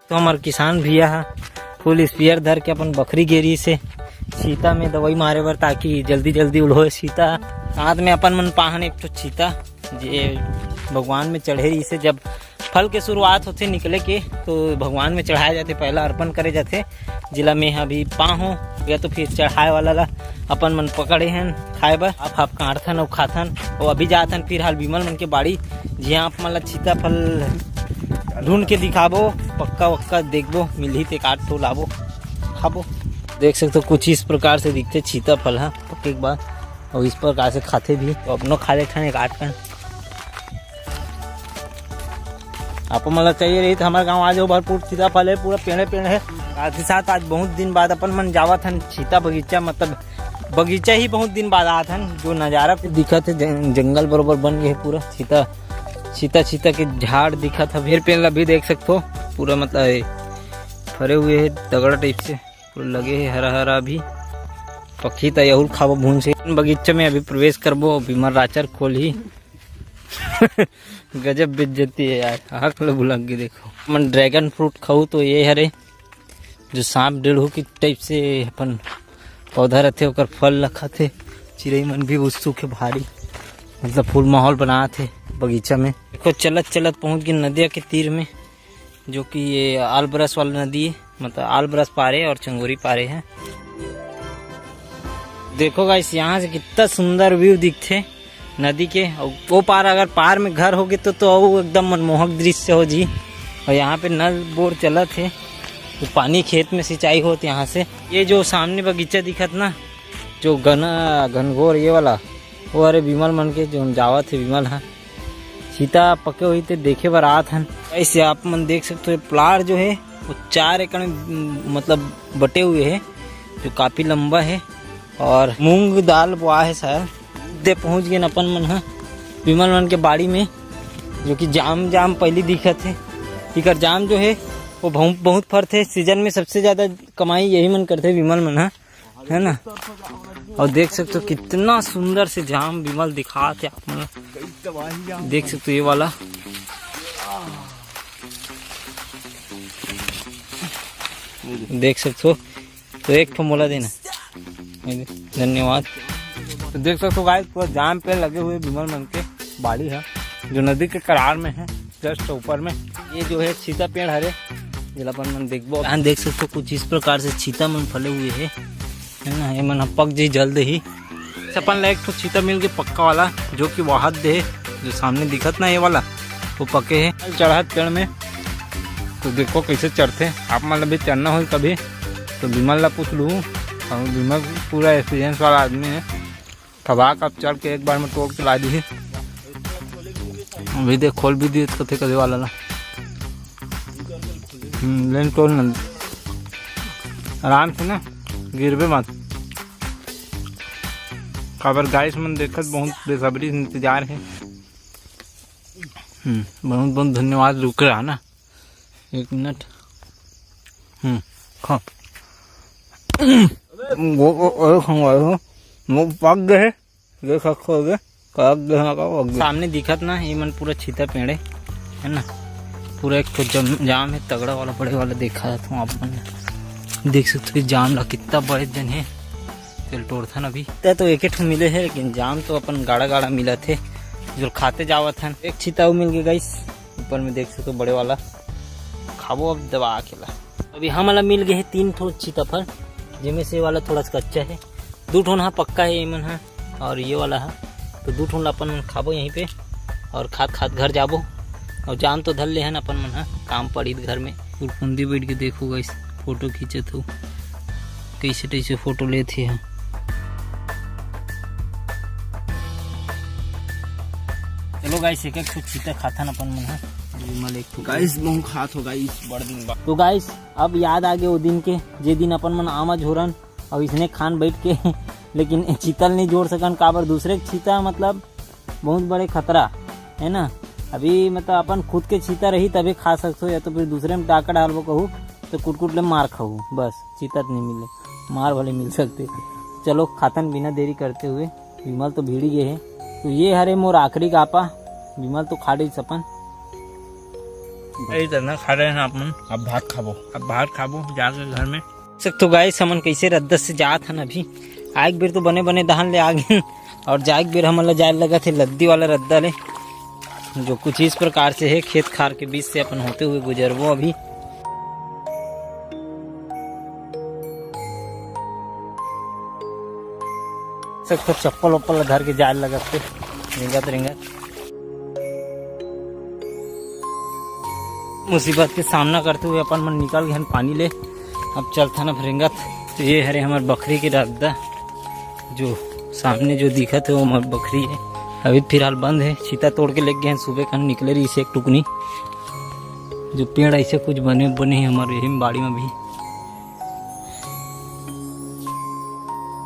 तो हमारे किसान भैया फुल स्पीयर धर के अपन बकरी गेरी से चीता में दवाई मारे बर ताकि जल्दी जल्दी उड़ो चीता। साथ में अपन मन पाहन एक तो चीता जे भगवान में चढ़े रही से जब फल के शुरुआत होते निकले के तो भगवान में चढ़ाए जाते, पहला अर्पण करे जाते। जिला में अभी पाहो या तो फिर चढ़ाए वाला ला अपन मन पकड़े हैं खाए बर आप काटथन और खाथन और अभी जाथन फिर हाल विमल मन के बाड़ी जिहाँ आप मन सीता फल ढूंढ के दिखाबो, पक्का वक्का देखबो मिलही ते काट तो लाबो खाबो। देख सकते हो कुछ इस प्रकार से दिखते सीता फल है पक्के के बाद और इस प्रकार से खाते भी तो अपनों खा लेते काट कर। आपको मतलब चाहिए रही तो हमारे गांव आज भरपूर सीता फल है, पूरा पेड़ है। साथ ही साथ आज बहुत दिन बाद अपन मन जावा था सीता बगीचा, मतलब बगीचा ही बहुत दिन बाद आया था। जो नज़ारा दिखा थे जंगल बरोबर बन गए पूरा सीता के झाड़ दिखा था, फिर पेड़ भी देख सकते हो पूरा मतलब फरे हुए है तगड़ा टाइप से पूरा लगे है हरा हरा। भी पक्षी तयहुल खाबो भून से बगीचे में अभी प्रवेश करबो बीमर राचर खोल ही गजब बेइज्जती है यार। हक लग के देखो मन ड्रैगन फ्रूट खाऊ तो ये हरे जो सांप डेढ़ू की टाइप से अपन पौधा रहते ओकर फल रखा थे। चिड़ई मन भी उत्सुक है भारी, मतलब फुल माहौल बना थे बगीचा में। देखो चलत चलत पहुंच गए नदिया के तीर में जो कि ये आलबरस वाला नदी है, मतलब आलबरस पारे और चंगोरी पारे है। देखो गाइस यहाँ से कितना सुंदर व्यू दिखते नदी के, और वो पार अगर पार में घर होगे तो वो एकदम मनमोहक दृश्य हो जी। और यहाँ पे नल बोर चला थे तो पानी खेत में सिंचाई होती यहाँ से। ये जो सामने बगीचा दिखत ना जो घनघोर ये वाला वो अरे विमल मन के जो जावा थे विमल हाँ सीता पके हुई थे देखे बार आत हन। ऐसे आप मन देख सकते हो प्लाट जो है वो 4 एकड़ में मतलब बटे हुए है जो काफ़ी लंबा है। और मूंग दाल बोआ है शायद दे पहुँच गए अपन मन हाँ विमल मन के बाड़ी में, जो कि जाम पहले दिखा थे। इकर जाम जो है वो बहुत फर थे। सीजन में सबसे ज़्यादा कमाई यही मन करते विमल मन हाँ है ना। और देख सकते हो कितना सुंदर से जाम विमल दिखा थे आप मन देख सकते हो। ये वाला देख सकते हो तो एक ठो मोला देना धन्यवाद। तो देख सकते हो गाइस पूरा जाम पे लगे हुए विमल मन के बाड़ी है जो नदी के करार में है जस्ट ऊपर में। ये जो है सीता पेड़ हरे जिलापन मन देखबो यहाँ देख सकते हो कुछ इस प्रकार से सीता मन फले हुए है ना। ये मन पक जी जल्द ही अपन ला एक तो सीता मिल गए पक्का वाला जो कि वाहद दे जो सामने दिखत ना ये वाला वो पके है चढ़त पेड़ में। तो देखो कैसे चढ़ते आप मतलब भी चढ़ना हो कभी तो विमल ला पूछ लूँ। विमल पूरा एक्सपीरियंस वाला आदमी है, थबाक आप चढ़ के एक बार में तोड़ के ला दी है। अभी देख खोल भी दिए कथे कदे वाला ला लेन तोड़ न आराम से ना गिरबे मत। खबर गाइस मन देखत बहुत बेसब्री से इंतजार है। बहुत धन्यवाद। रुक रहा ना 1 मिनट खा वो पक गए सामने दिखत ना ये मन पूरा छीता पेड़ है ना। पूरा एक जाम है तगड़ा वाला बड़े वाला देखा था आप मन देख सकते हो। जाम ला कितना बड़े जन है तेल तोड़थन अभी तो एक ठो मिले है लेकिन जाम तो अपन गाड़ा मिला थे जो खाते जावत हन। एक छीता मिल गया गाइस ऊपर में देख सकते हो बड़े वाला खाबो अब दबा अकेला। अभी हम वाला मिल गए है 3 ठो सीताफल जिनमें से वाला थोड़ा सा कच्चा है, 2 ठो हाँ पक्का है ये मन है और ये वाला है तो 2 ठो अपन खाबो यहीं पे और खाद घर जाबो। और जाम तो धल ले हैं अपन मन है काम पड़ी घर में कुंदी बैठ के देखो गाइस फोटो खींचत हो कैसे फोटो लेते हैं। चलो गाइस एक सीता खाथन अपन मन है गाइस बहु खात हो गाइस बड़ दिन बाद। तो गाइस अब याद आ गए वो दिन के जे दिन अपन मन आमा झोरन और इसने खान बैठ के लेकिन चीतल नहीं जोड़ सकन काबर दूसरे चीता मतलब बहुत बड़े खतरा है ना। अभी मतलब अपन खुद के चीता रही तभी खा सकते हो या तो फिर दूसरे में डाका डालबो कहूँ तो कुट ले मार खाऊ बस चीता नहीं मिले मार भले मिल सकते। चलो खातन बिना देरी करते हुए विमल तो भीड़ गए है तो ये हरे मोर आखिरी गापा विमल तो खा रही सपन यही तरह खा रहे हैं अपन। अब भात खाबो, अब बाहर खाबो जाके घर में। तो गाइस हमन कैसे रद्दा से जात हन अभी। आग बेर तो बने बने दहन ले आ गए और जाग बेर हमन ला जाए लगा थे लद्दी वाला रद्दा ले, जो कुछ इस प्रकार से है। खेत खार के बीच से अपन होते हुए गुजरबो अभी। सब चप्पल वप्पल धर के जाए लगा थे रिंगत रिंगत। मुसीबत के सामना करते हुए अपन मन निकल गए पानी ले। अब चलता ना रिंगत। तो ये हरे हमार बकरी की रद्दा, जो सामने जो दिखत है वो हमार बकरी है। अभी फिलहाल बंद है, चीता तोड़ के लेके गए हैं। सुबह खान निकले रही से एक टुकनी, जो पेड़ ऐसे कुछ बने बने हैं हमारे यही बाड़ी में भी।